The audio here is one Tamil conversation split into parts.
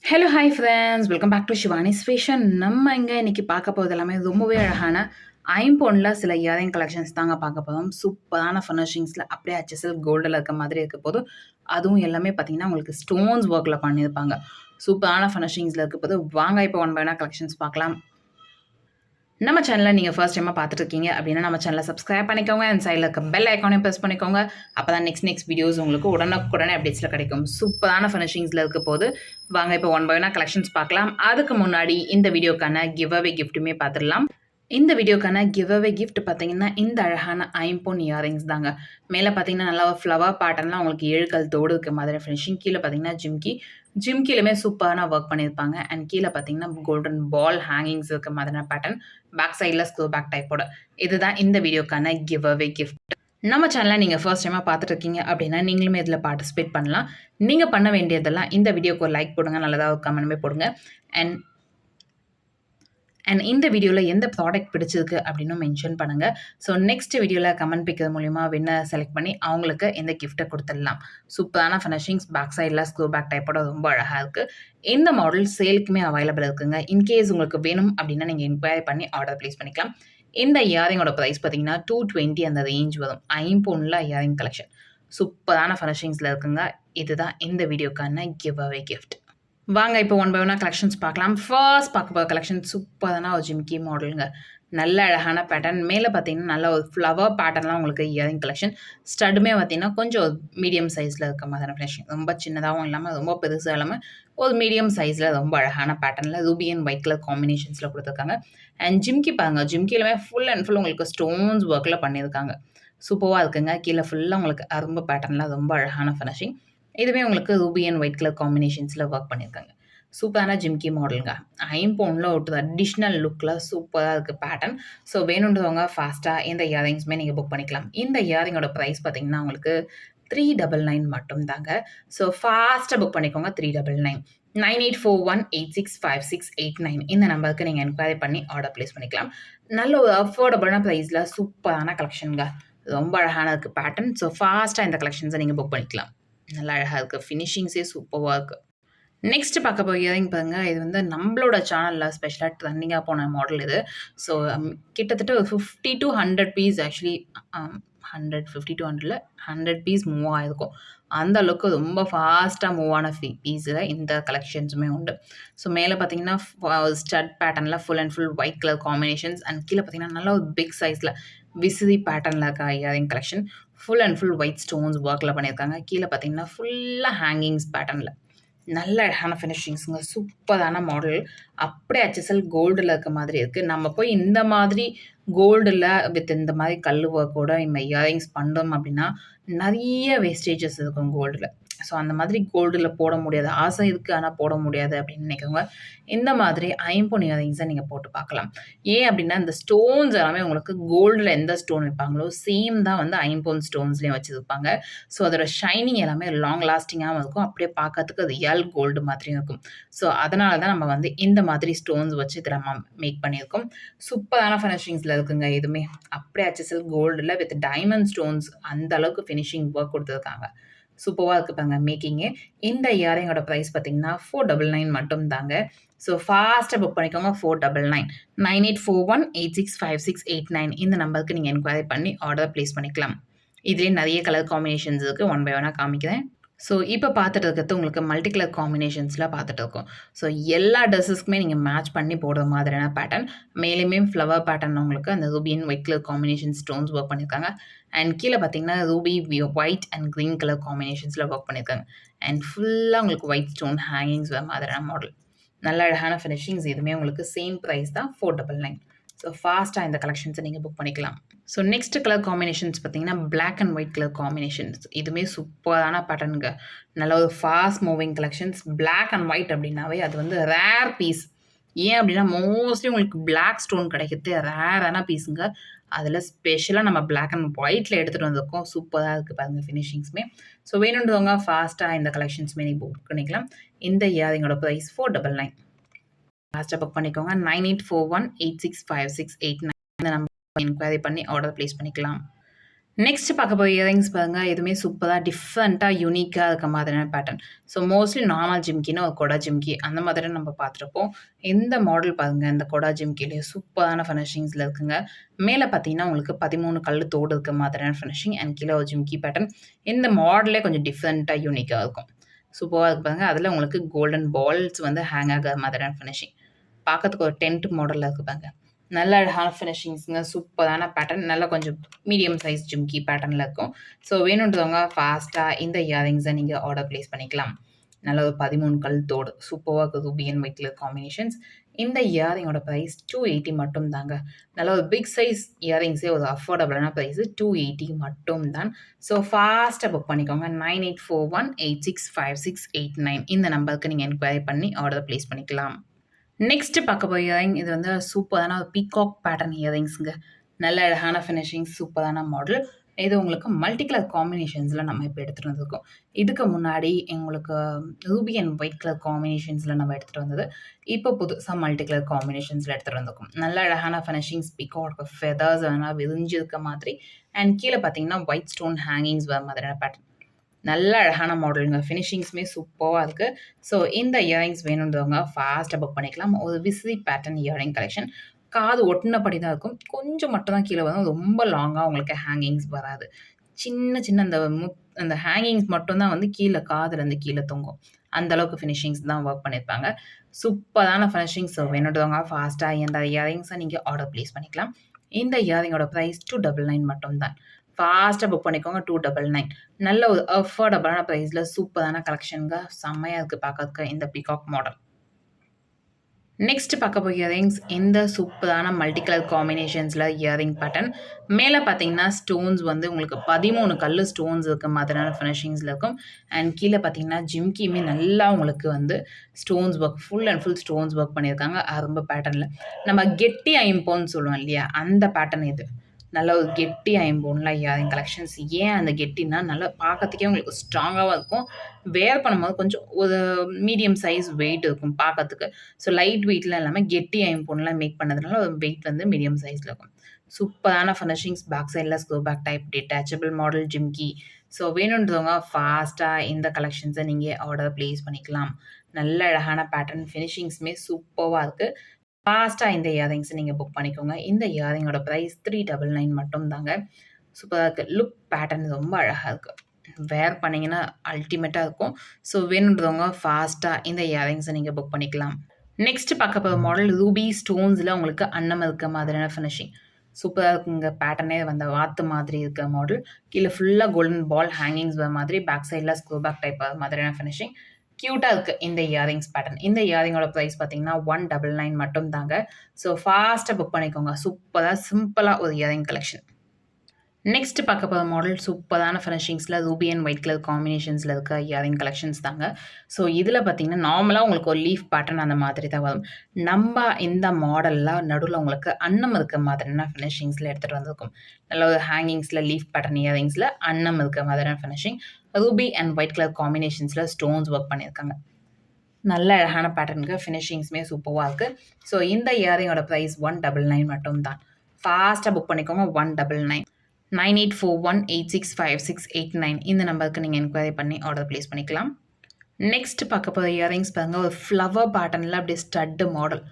Hello hi friends welcome back to Shivani's fashion. நம்ம இங்கே இன்னைக்கு பார்க்க போகிறது எல்லாமே ரொம்பவே அழகான ஐம்பொன்னில் சில இயரிங் கலெக்ஷன்ஸ் தாங்க பார்க்க போதும். சூப்பரான ஃபினிஷிங்ஸில் அப்படியே HSL கோல்டில் இருக்க மாதிரி இருக்க போதும். அதுவும் எல்லாமே பார்த்தீங்கன்னா உங்களுக்கு ஸ்டோன்ஸ் ஒர்க்கில் பண்ணியிருப்பாங்க. சூப்பரான ஃபினிஷிங்ஸில் இருக்க போது வாங்க இப்போ ஒன் பை ஒன்னாக கலெக்ஷன்ஸ் பார்க்கலாம். நம்ம சேனலை நீங்கள் ஃபர்ஸ்ட் டைமாக பார்த்துட்டு இருக்கீங்க அப்படின்னா நம்ம சேனலை சப்ஸ்கிரைப் பண்ணிக்கோங்க. அண்ட் சைடில் இருக்க பெல் ஐக்கானையும் ப்ரெஸ் பண்ணிக்கோங்க. அப்போ தான் நெக்ஸ்ட் வீடியோஸ் உங்களுக்கு உடனுக்குடனே அப்டேட்ஸில் கிடைக்கும். சூப்பரான ஃபினிஷிங்ஸில் இருக்க போது வாங்க இப்போ ஒன் பை ஒன்னாக கலெக்ஷன்ஸ் பார்க்கலாம். அதுக்கு முன்னாடி இந்த வீடியோக்கான கிவ் அவே கிஃப்ட்டுமே பார்த்துடலாம். இந்த வீடியோக்கான கிவ் அவே கிஃப்ட் பார்த்தீங்கன்னா இந்த அழகான ஐம்பொன் இயரிங்ஸ் தாங்க. மேலே பார்த்தீங்கன்னா நல்லா ஃப்ளவர் பேட்டர்ன்லாம் உங்களுக்கு 7 கழுத்தோடு இருக்க மாதிரி ஃபினிஷிங். கீழே பார்த்தீங்கன்னா ஜிம்கிலுமே சூப்பரான ஒர்க் பண்ணியிருப்பாங்க. அண்ட் கீழே பார்த்தீங்கன்னா கோல்டன் பால் ஹேங்கிங்ஸ் இருக்க மாதிரியான பேட்டர்ன். பேக் சைடில் ஸ்க்ரூ பேக் டைப்போட. இதுதான் இந்த வீடியோக்கான கிவ் அவே கிஃப்ட். நம்ம சேனலை நீங்கள் ஃபர்ஸ்ட் டைமாக பார்த்துட்டு இருக்கீங்க அப்படின்னா நீங்களுமே இதில் பார்ட்டிசிபேட் பண்ணலாம். நீங்கள் பண்ண வேண்டியதெல்லாம் இந்த வீடியோக்கு ஒரு லைக் போடுங்க, நல்லதாக ஒரு கமெண்ட்டுமே போடுங்க. அண்ட் இந்த வீடியோவில் எந்த ப்ராடக்ட் பிடிச்சிருக்கு அப்படின்னு மென்ஷன் பண்ணுங்கள். ஸோ நெக்ஸ்ட் வீடியோவில் கமெண்ட் பிக்கிறது மூலிமா வின்னர் செலக்ட் பண்ணி அவங்களுக்கு இந்த கிஃப்ட்டை கொடுத்துடலாம். சூப்பரான ஃபினிஷிங்ஸ், பேக் சைடில் ஸ்க்ரூ பேக் டைப்போட ரொம்ப அழகாக இருக்குது. இந்த மாடல் சேலுக்குமே அவைலபிள் இருக்குங்க. இன்கேஸ் உங்களுக்கு வேணும் அப்படின்னா நீங்கள் என்கொயரி பண்ணி ஆர்டர் ப்ளேஸ் பண்ணிக்கலாம். இந்த இயரிங்கோட ப்ரைஸ் பார்த்தீங்கன்னா 220 அந்த ரேஞ்ச் வரும். ஐம்பொன்னில் இயரிங் கலெக்ஷன் சூப்பரான ஃபினிஷிங்ஸில் இருக்குங்க. இதுதான் இந்த வீடியோக்கான கிவ் அவே கிஃப்ட். வாங்க இப்போ ஒன் பை ஒன்னாக கலெக்ஷன்ஸ் பார்க்கலாம். ஃபர்ஸ்ட் பார்க்க போகிற கலெக்ஷன் சூப்பரான ஒரு ஜிம்கி மாடலுங்க. நல்ல அழகான பேட்டர்ன். மேலே பார்த்தீங்கன்னா நல்ல ஒரு ஃப்ளவர் பேட்டர்ன்லாம் உங்களுக்கு இயரிங் கலெக்ஷன். ஸ்டட்டுமே பார்த்தீங்கன்னா கொஞ்சம் மீடியம் சைஸில் இருக்க மாதிரியான ஃபினிஷிங். ரொம்ப சின்னதாகவும் இல்லாமல் ரொம்ப பெருசாக இல்லாமல் ஒரு மீடியம் சைஸில் ரொம்ப அழகான பேட்டர்னில் ரூபி அண்ட் ஒயிட் கலர் காம்பினேஷன்ஸில் கொடுத்துருக்காங்க. அண்ட் ஜிம்கி பாருங்கள், ஜிம்கிலுமே ஃபுல் அண்ட் ஃபுல் உங்களுக்கு ஸ்டோன்ஸ் ஒர்க்கில் பண்ணியிருக்காங்க. சூப்பராக இருக்குங்க. கீழே ஃபுல்லாக உங்களுக்கு அரும்பு பேட்டர்னில் ரொம்ப அழகான ஃபினிஷிங். இதுவே உங்களுக்கு ரூபி அண்ட் ஒயிட் கலர் காம்பினேஷன்ஸில் ஒர்க் பண்ணியிருக்காங்க. சூப்பரான ஜிம்கி மாடலுங்க. ஐம்பொன்னில் ஒரு அடிஷ்னல் லுக்கில் சூப்பராக இருக்குது பேட்டர்ன். ஸோ வேணுன்றவங்க ஃபாஸ்ட்டாக இந்த இயரிங்ஸுமே நீங்கள் புக் பண்ணிக்கலாம். இந்த இயரிங்கோட ப்ரைஸ் பார்த்தீங்கன்னா உங்களுக்கு 399 மட்டும் தாங்க. ஸோ ஃபாஸ்ட்டாக புக் பண்ணிக்கோங்க. 399 9841865689 இந்த நம்பருக்கு நீங்கள் என்கொயரி பண்ணி ஆர்டர் ப்ளேஸ் பண்ணிக்கலாம். நல்ல ஒரு அஃபோர்டபுளான ப்ரைஸில் சூப்பரான கலெக்ஷனுங்க. ரொம்ப அழகான இருக்குது பேட்டர்ன். ஸோ ஃபாஸ்ட்டாக இந்த கலெக்ஷன்ஸை நீங்கள் புக் பண்ணிக்கலாம். நல்லா அழகாக இருக்குது. ஃபினிஷிங்ஸே சூப்பராக இருக்குது. நெக்ஸ்ட் பார்க்க போகிற இயரிங் பாருங்க. இது வந்து நம்மளோட சேனலில் ஸ்பெஷலாக ட்ரெண்டிங்காக போன மாடல் இது. ஸோ கிட்டத்தட்ட ஒரு 50 to 100 piece actually 50 to 100 piece move ஆகிருக்கும். அந்த அளவுக்கு ரொம்ப ஃபாஸ்ட்டாக மூவ் ஆன பீஸில் இந்த கலெக்ஷன்ஸுமே உண்டு. ஸோ மேலே பார்த்தீங்கன்னா ஸ்டட் பேட்டர்னில் full and full white colour combinations. And கீழே பார்த்தீங்கன்னா நல்ல ஒரு பிக் சைஸில் விசிறி பேட்டர்னில் இருக்க earring collection. Full and full white stones ஒர்க்கில் பண்ணியிருக்காங்க. கீழே பார்த்தீங்கன்னா ஃபுல்லாக ஹேங்கிங்ஸ் பேட்டர்னில் நல்ல அழகான ஃபினிஷிங்ஸுங்க. சூப்பரான மாடல். அப்படியே HSL கோல்டில் இருக்க மாதிரி இருக்குது. நம்ம போய் இந்த மாதிரி கோல்டில் வித் இந்த மாதிரி கல் ஒர்க்கோட இந்த இயரிங்ஸ் பண்ணோம் அப்படின்னா நிறைய வேஸ்டேஜஸ் இருக்கும் கோல்டில். ஸோ அந்த மாதிரி கோல்டில் போட முடியாது. ஆசை இருக்குது ஆனால் போட முடியாது அப்படின்னு நினைக்கிறவங்க இந்த மாதிரி ஐம்பொன் இயரிங்ஸை நீங்கள் போட்டு பார்க்கலாம். ஏன் அப்படின்னா இந்த ஸ்டோன்ஸ் எல்லாமே உங்களுக்கு கோல்டில் எந்த ஸ்டோன் வைப்பாங்களோ சேம் தான் வந்து ஐம்பொன் ஸ்டோன்ஸ்லேயும் வச்சுருப்பாங்க. ஸோ அதோட ஷைனிங் எல்லாமே லாங் லாஸ்டிங்காகவும் இருக்கும். அப்படியே பார்க்கறதுக்கு ரியல் கோல்டு மாதிரியும் இருக்கும். ஸோ அதனால தான் நம்ம வந்து இந்த மாதிரி ஸ்டோன்ஸ் வச்சு இதை நம்ம மேக் பண்ணியிருக்கோம். சூப்பரான ஃபினிஷிங்ஸில் இருக்குங்க. இதுவுமே அப்படியே HSL கோல்டில் வித் டைமண்ட் ஸ்டோன்ஸ் அந்த அளவுக்கு ஃபினிஷிங் ஒர்க் கொடுத்துருக்காங்க. சூப்பராக இருக்குது பாருங்க மேக்கிங்கு. இந்த இயரிங்கோட ப்ரைஸ் பார்த்தீங்கன்னா 499 மட்டும் தாங்க. ஸோ ஃபாஸ்ட்டாக புக் பண்ணிக்கோங்க. 499 9841865689 இந்த நம்பருக்கு நீங்கள் என்கொயரி பண்ணி ஆர்டர் ப்ளேஸ் பண்ணிக்கலாம். இதுலேயே நிறைய கலர் காம்பினேஷன்ஸ் இருக்குது. ஒன் பை ஒன்னாக காமிக்கிறேன். ஸோ இப்போ பார்த்துட்டு இருக்கிறது உங்களுக்கு மல்டி கலர் காம்பினேஷன்ஸில் பார்த்துட்டு இருக்கோம். ஸோ எல்லா ட்ரெஸ்ஸஸ்க்குமே நீங்கள் மேட்ச் பண்ணி போடுற மாதிரியான பேட்டர்ன். மேலுமே ஃப்ளவர் பேட்டர்ன் உங்களுக்கு அந்த ruby and white colour combination stones work பண்ணியிருக்காங்க. அண்ட் கீழே பார்த்தீங்கன்னா ruby white and green colour காம்பினேஷன்ஸில் ஒர்க் பண்ணியிருக்காங்க. அண்ட் ஃபுல்லாக உங்களுக்கு ஒயிட் ஸ்டோன் ஹேங்கிங்ஸ் வர மாதிரியான மாடல். நல்ல அழகான ஃபினிஷிங்ஸ். இதுவுமே உங்களுக்கு சேம் ப்ரைஸ் தான் 499. ஸோ ஃபாஸ்ட்டாக இந்த கலெக்ஷன்ஸை நீங்கள் புக் பண்ணிக்கலாம். ஸோ நெக்ஸ்ட் கலர் காம்பினேஷன்ஸ் பார்த்தீங்கன்னா black and white colour combinations. இதுவுமே சூப்பரான பேட்டர்னுங்க. நல்ல ஒரு fast moving collections. Black and white அப்படின்னாவே அது வந்து ரேர் பீஸ். ஏன் அப்படின்னா மோஸ்ட்லி உங்களுக்கு பிளாக் ஸ்டோன் கிடைக்கிறது ரேரான பீஸுங்க. அதில் ஸ்பெஷலாக நம்ம பிளாக் அண்ட் ஒயிட்டில் எடுத்துகிட்டு வந்திருக்கோம். சூப்பராக இருக்குது பாருங்கள் ஃபினிஷிங்ஸுமே. ஸோ வேணுன்றவங்க ஃபாஸ்ட்டாக இந்த கலெக்ஷன்ஸுமே நீங்கள் புக் பண்ணிக்கலாம். இந்த இயரிங்கோட ப்ரைஸ் 499. ஃபாஸ்ட்டாக புக் பண்ணிக்கோங்க. 9841865689 இந்த நம்பர் என்கொயரி பண்ணி ஆர்டர் ப்ளேஸ் பண்ணிக்கலாம். நெக்ஸ்ட் பார்க்க போகிற இயரிங்ஸ் பாருங்க. எதுவுமே சூப்பரா டிஃப்ரெண்ட்டா, யூனிக்கா இருக்க மாதிரியான பேட்டர்ன். ஸோ மோஸ்ட்லி நார்மல் ஜிம்கின்னு ஒரு கொடா ஜிம்கி அந்த மாதிரி நம்ம பார்த்துருப்போம். இந்த மாடல் பாருங்க. இந்த கொடா ஜிம்கிலேயே சூப்பரான ஃபினிஷிங்ஸில் இருக்குங்க. மேலே பார்த்தீங்கன்னா உங்களுக்கு 13 கல்லு தோடு இருக்க மாதிரியான ஃபினிஷிங் அண்ட் கீழே ஒரு ஜிம்கி பேட்டர்ன். இந்த மாடலே கொஞ்சம் டிஃப்ரெண்ட்டா, யூனிக்கா இருக்கும். சூப்பரா இருக்கு பாருங்க. அதில உங்களுக்கு கோல்டன் பால்ஸ் வந்து ஹேங் ஆகுற மாதிரியான ஃபினிஷிங். பார்க்கறதுக்கு ஒரு டென்ட் மாடல்ல இருக்கு பாருங்க. நல்ல அழகான ஃபினிஷிங்ஸுங்க. சூப்பரான பேட்டர்ன். நல்லா கொஞ்சம் மீடியம் சைஸ் ஜிம்கி பேட்டர்ன்ல இருக்கும். ஸோ வேணுன்றவங்க ஃபாஸ்ட்டா இந்த இயரிங்ஸை நீங்க ஆர்டர் பிளேஸ் பண்ணிக்கலாம். நல்ல ஒரு 13 கல் தோடு. சூப்பரா இருக்கு. Ruby and white colour combinations. இந்த இயரிங்கோட பிரைஸ் 280 மட்டும் தாங்க. நல்ல ஒரு பிக் சைஸ் இயரிங்ஸே ஒரு அஃபோர்டபுளான பிரைஸ் 280 மட்டும் தான். ஸோ ஃபாஸ்ட்டாக புக் பண்ணிக்கோங்க. 9841865689 இந்த நம்பருக்கு நீங்கள் என்கொயரி பண்ணி ஆர்டர் பிளேஸ் பண்ணிக்கலாம். நெக்ஸ்ட் பார்க்க போகிற இயரிங் இது வந்து சூப்பரான ஒரு பீகாக் பேட்டர்ன் இயரிங்ஸுங்க. நல்ல அழகான ஃபினிஷிங், சூப்பரான மாடல். இது உங்களுக்கு மல்டி கலர் காம்பினேஷன்ஸில் நம்ம இப்போ எடுத்துகிட்டு வந்திருக்கோம். இதுக்கு முன்னாடி எங்களுக்கு ரூபி அண்ட் ஒயிட் கலர் காம்பினேஷன்ஸில் நம்ம எடுத்துகிட்டு வந்தது. இப்போ புதுசாக மல்டி கலர் காம்பினேஷன்ஸில் எடுத்துகிட்டு வந்திருக்கோம். நல்ல அழகான ஃபினிஷிங்ஸ், பீகாக் ஃபெதர்ஸ் வேணால் விரிஞ்சிருக்க மாதிரி அண்ட் கீழே பார்த்தீங்கன்னா ஒயிட் ஸ்டோன் ஹேங்கிங்ஸ் வர மாதிரியான பேட்டர்ன். நல்ல அழகான மாடலுங்க. ஃபினிஷிங்ஸுமே சூப்பராக இருக்குது. ஸோ இந்த இயரிங்ஸ் வேணுன்றவங்க ஃபாஸ்ட்டாக புக் பண்ணிக்கலாம். ஒரு விசிறி பேட்டர்ன் இயரிங் கலெக்ஷன். காது ஒட்டினபடி தான் இருக்கும். கொஞ்சம் மட்டும் தான் கீழே வரும். ரொம்ப லாங்காக உங்களுக்கு ஹேங்கிங்ஸ் வராது. சின்ன சின்ன அந்த ஹேங்கிங்ஸ் மட்டும் தான் வந்து கீழே காதுலேருந்து கீழே தொங்கும். அந்த அளவுக்கு ஃபினிஷிங்ஸ் தான் ஒர்க் பண்ணியிருப்பாங்க. சூப்பரான ஃபினிஷிங்ஸ் வேணுன்றவங்க ஃபாஸ்ட்டாக இந்த இயரிங்ஸை நீங்கள் ஆர்டர் ப்ளேஸ் பண்ணிக்கலாம். இந்த இயரிங்கோட ப்ரைஸ் 299 மட்டும் தான். ஃபாஸ்ட்டாக புக் பண்ணிக்கோங்க. 299 நல்ல ஒரு அஃபோர்டபுளான ப்ரைஸில் சூப்பரான கலெக்ஷனுங்க. செம்மையாக இருக்குது பார்க்கறதுக்கு இந்த பீகாக் மாடல். நெக்ஸ்ட் பார்க்க போகிற இயரிங்ஸ் இந்த சூப்பரான மல்டி கலர் காம்பினேஷன்ஸில் இயரிங் பேட்டர்ன். மேலே பார்த்தீங்கன்னா ஸ்டோன்ஸ் வந்து உங்களுக்கு 13 கல் ஸ்டோன்ஸ் இருக்க மாதிரியான ஃபினிஷிங்ஸில் இருக்கும். அண்ட் கீழே பார்த்தீங்கன்னா ஜிம்கியுமே நல்லா உங்களுக்கு வந்து stones work, full and full stones work பண்ணியிருக்காங்க. ரொம்ப பேட்டர்னில் நம்ம கெட்டி ஐம்போன்னு சொல்லுவோம் இல்லையா, அந்த பேட்டர்ன் இது. நல்ல ஒரு கெட்டி ஐம்போன்ல இயரிங் கலெக்ஷன்ஸ். ஏன் அந்த கெட்டினா நல்லா பார்க்கறதுக்கே உங்களுக்கு ஸ்ட்ராங்காகவும் இருக்கும். வேர் பண்ணும்போது கொஞ்சம் ஒரு மீடியம் சைஸ் வெயிட் இருக்கும் பார்க்கறதுக்கு. ஸோ லைட் வெயிட்லாம் இல்லாமல் கெட்டி ஐம்போன்லாம் மேக் பண்ணதுனால வெயிட் வந்து மீடியம் சைஸில் இருக்கும். சூப்பரான ஃபினிஷிங்ஸ். பேக் சைடில் screw back type detachable model ஜிம்கி. ஸோ வேணுன்றவங்க ஃபாஸ்ட்டாக இந்த கலெக்ஷன்ஸை நீங்கள் ஆர்டர் ப்ளேஸ் பண்ணிக்கலாம். நல்ல அழகான பேட்டர்ன், ஃபினிஷிங்ஸுமே சூப்பராக இருக்குது. ஃபாஸ்ட்டாக இந்த இயரிங்ஸை நீங்கள் புக் பண்ணிக்கோங்க. இந்த இயரிங்கோட ப்ரைஸ் 399 மட்டும் தாங்க. சூப்பராக இருக்குது. லுக் பேட்டர்ன் ரொம்ப அழகாக இருக்குது. வேர் பண்ணிங்கன்னா அல்டிமேட்டாக இருக்கும். ஸோ வேணுன்றவங்க ஃபாஸ்ட்டாக இந்த இயரிங்ஸை நீங்கள் புக் பண்ணிக்கலாம். நெக்ஸ்ட் பார்க்க போகிற மாடல் ரூபி ஸ்டோன்ஸில் உங்களுக்கு அன்னம் இருக்க மாதிரியான ஃபினிஷிங். சூப்பராக இருக்குங்க. பேட்டர்னே வந்த வாத்து மாதிரி இருக்க மாடல். கீழே ஃபுல்லாக கோல்டன் பால் ஹேங்கிங்ஸ் வர மாதிரி, பேக் சைடில் ஸ்க்ரூ பேக் டைப் வர மாதிரியான ஃபினிஷிங். க்யூட்டாக இருக்குது இந்த இயரிங்ஸ் பேட்டர்ன். இந்த இயரிங்கோட ப்ரைஸ் பார்த்தீங்கன்னா 199 மட்டும் தாங்க. ஸோ ஃபாஸ்ட்டாக புக் பண்ணிக்கோங்க. சூப்பராக சிம்பிளாக ஒரு இயரிங் கலெக்ஷன். நெக்ஸ்ட் பார்க்க போகிற மாடல் சூப்பரான ஃபினிஷிங்ஸில் ரூபி அண்ட் ஒயிட் கலர் காம்பினேஷன்ஸில் இருக்க இயரிங் கலெக்ஷன்ஸ் தாங்க. ஸோ இதில் பார்த்தீங்கன்னா நார்மலாக உங்களுக்கு ஒரு லீஃப் பேட்டர்ன் அந்த மாதிரி தான் வரும். நம்ம இந்த மாடலில் நடுவில் உங்களுக்கு அன்னம் இருக்க மாதிரியான ஃபினிஷிங்ஸில் எடுத்துகிட்டு வந்திருக்கும். நல்ல ஒரு ஹேங்கிங்ஸில் லீஃப் பேட்டர்ன் இயரிங்ஸில் அன்னம் இருக்க மாதிரியான finishing. Ruby and white colour காம்பினேஷன்ஸில் ஸ்டோன்ஸ் ஒர்க் பண்ணியிருக்காங்க. நல்ல அழகான பேட்டர்னுக்கு ஃபினிஷிங்ஸுமே சூப்பராக இருக்குது. ஸோ இந்த இயரிங்கோட ப்ரைஸ் 199 மட்டும் தான். ஃபாஸ்ட்டாக புக் பண்ணிக்கோங்க. 199 9841865689 இந்த நம்பருக்கு நீங்கள் என்கொயரி பண்ணி ஆர்டர் ப்ளேஸ் பண்ணிக்கலாம். நெக்ஸ்ட் பார்க்க போகிற இயரிங்ஸ் பாருங்கள். ஒரு ஃப்ளவர் பேட்டர்னில் அப்படியே ஸ்டட்டு மாடல்.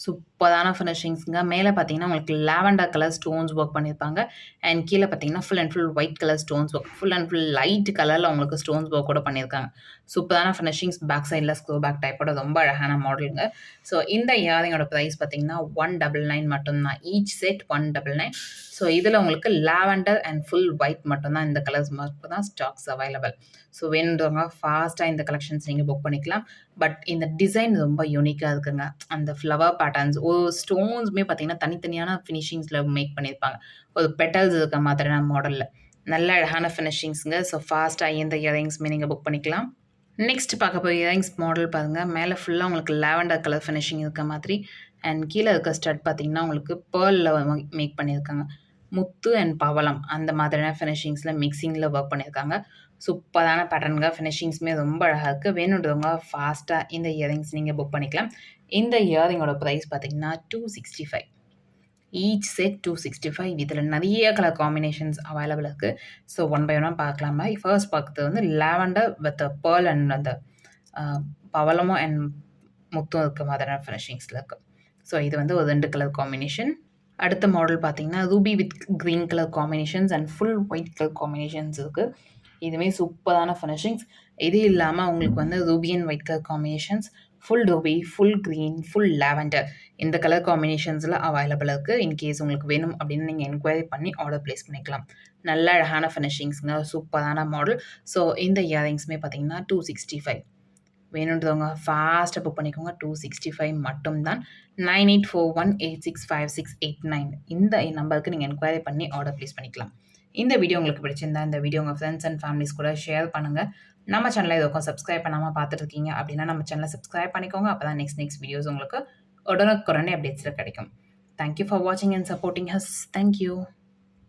சூப்பரான ஃபினிஷிங்ஸுங்க. மேலே பார்த்தீங்கன்னா உங்களுக்கு லாவெண்டர் கலர் ஸ்டோன்ஸ் ஒர்க் பண்ணியிருப்பாங்க. அண்ட் கீழே பார்த்தீங்கன்னா full and full white colour stones work. Full and full light கலரில் உங்களுக்கு ஸ்டோன்ஸ் ஒர்க் கூட பண்ணியிருக்காங்க. சூப்பரான ஃபினிஷிங்ஸ். பேக் சைடில் ஸ்க்ரூ பேக் டைப்போட ரொம்ப அழகான மாடலுங்க. ஸோ இந்த இயரிங்கோட ப்ரைஸ் பார்த்தீங்கன்னா 199 மட்டும்தான். Each set 199. ஸோ இதில் உங்களுக்கு லாவெண்டர் அண்ட் ஃபுல் ஒயிட் மட்டும்தான், இந்த கலர்ஸ் மட்டும் தான் ஸ்டாக்ஸ் அவைலபிள். ஸோ வேணுன்றவங்க ஃபாஸ்ட்டாக இந்த கலெக்ஷன்ஸ் நீங்கள் புக் பண்ணிக்கலாம். பட் இந்த டிசைன் ரொம்ப யூனிக்காக இருக்குங்க. அந்த ஃப்ளவர் பேட்டர்ன்ஸ் ஒரு ஸ்டோன்ஸுமே பார்த்தீங்கன்னா தனித்தனியான ஃபினிஷிங்ஸில் மேக் பண்ணியிருப்பாங்க. ஒரு பெட்டல்ஸ் இருக்க மாதிரியான மாடலில் நல்ல அழகான ஃபினிஷிங்ஸுங்க. ஸோ ஃபாஸ்ட்டாக இந்த இயரிங்ஸுமே நீங்கள் புக் பண்ணிக்கலாம். நெக்ஸ்ட் பார்க்க போகிற இயரிங்ஸ் மாடல் பாருங்கள். மேலே ஃபுல்லாக உங்களுக்கு லாவெண்டர் கலர் ஃபினிஷிங் இருக்க மாதிரி அண்ட் கீழே இருக்க ஸ்டட் பார்த்தீங்கன்னா உங்களுக்கு பேர்லில் மேக் பண்ணியிருக்காங்க. முத்து அண்ட் பவளம் அந்த மாதிரியான ஃபினிஷிங்ஸில் மிக்சிங்கில் ஒர்க் பண்ணியிருக்காங்க. சூப்பரான பேட்டர்னுங்க. ஃபினிஷிங்ஸுமே ரொம்ப அழகாக இருக்குது. வேணுன்றவங்க ஃபாஸ்ட்டாக இந்த இயரிங்ஸ் நீங்கள் புக் பண்ணிக்கலாம். இந்த இயரிங்கோட ப்ரைஸ் பார்த்தீங்கன்னா 265. Each set 265. இதில நிறைய கலர் காம்பினேஷன்ஸ் அவைலபிள் இருக்கு. ஸோ ஒன் பை ஒன்னா பார்க்கலாமா? ஃபர்ஸ்ட் பார்க்குறது வந்து லாவெண்டர் வித் பெர்ல் அண்ட் அந்த அ பவளமும் அண்ட் முத்தும் இருக்க மாதிரியான ஃபினிஷிங்ஸ்ல இருக்கு. ஸோ இது வந்து ஒரு 2 கலர் காம்பினேஷன். அடுத்த மாடல் பார்த்தீங்கன்னா, Ruby with green colour combinations and full white colour combinations இருக்கு. இதுவுமே சூப்பரான ஃபினிஷிங்ஸ். இது இல்லாம உங்களுக்கு வந்து Ruby and white colour combinations, full Ruby, full green, full lavender இந்த கலர் காம்பினேஷன்ஸ்ல அவைலபிள் இருக்கு. இன்கேஸ் உங்களுக்கு வேணும் அப்படின்னு நீங்க என்கொயரி பண்ணி ஆர்டர் பிளேஸ் பண்ணிக்கலாம். நல்ல அழகான ஃபினிஷிங்ஸ்ங்க. சூப்பரான மாடல். ஸோ இந்த இயரிங்ஸுமே பார்த்தீங்கன்னா 265. வேணுன்றவங்க ஃபாஸ்ட்டாக புக் பண்ணிக்கோங்க. 265 மட்டும் தான். 9841865689 இந்த நம்பருக்கு நீங்க என்கொயரி பண்ணி ஆர்டர் பிளேஸ் பண்ணிக்கலாம். இந்த வீடியோ உங்களுக்கு பிடிச்சிருந்தா, இந்த வீடியோ உங்க ஃப்ரெண்ட்ஸ் அண்ட் ஃபேமிலிஸ் கூட ஷேர் பண்ணுங்க. நம்ம சேனல இதுவரைக்கும் சப்ஸ்கிரைப் பண்ணாம பார்த்துட்டு இருக்கீங்க அப்படின்னா, நம்ம சேனல சப்ஸ்கிரைப் பண்ணிக்கோங்க. அப்பதான் நெக்ஸ்ட் வீடியோஸ் உங்களுக்கு உடனுக்குடனே அப்டேட்ஸ்ல கிடைக்கும். தேங்க் யூ ஃபார் வாட்சிங் and supporting us. Thank you.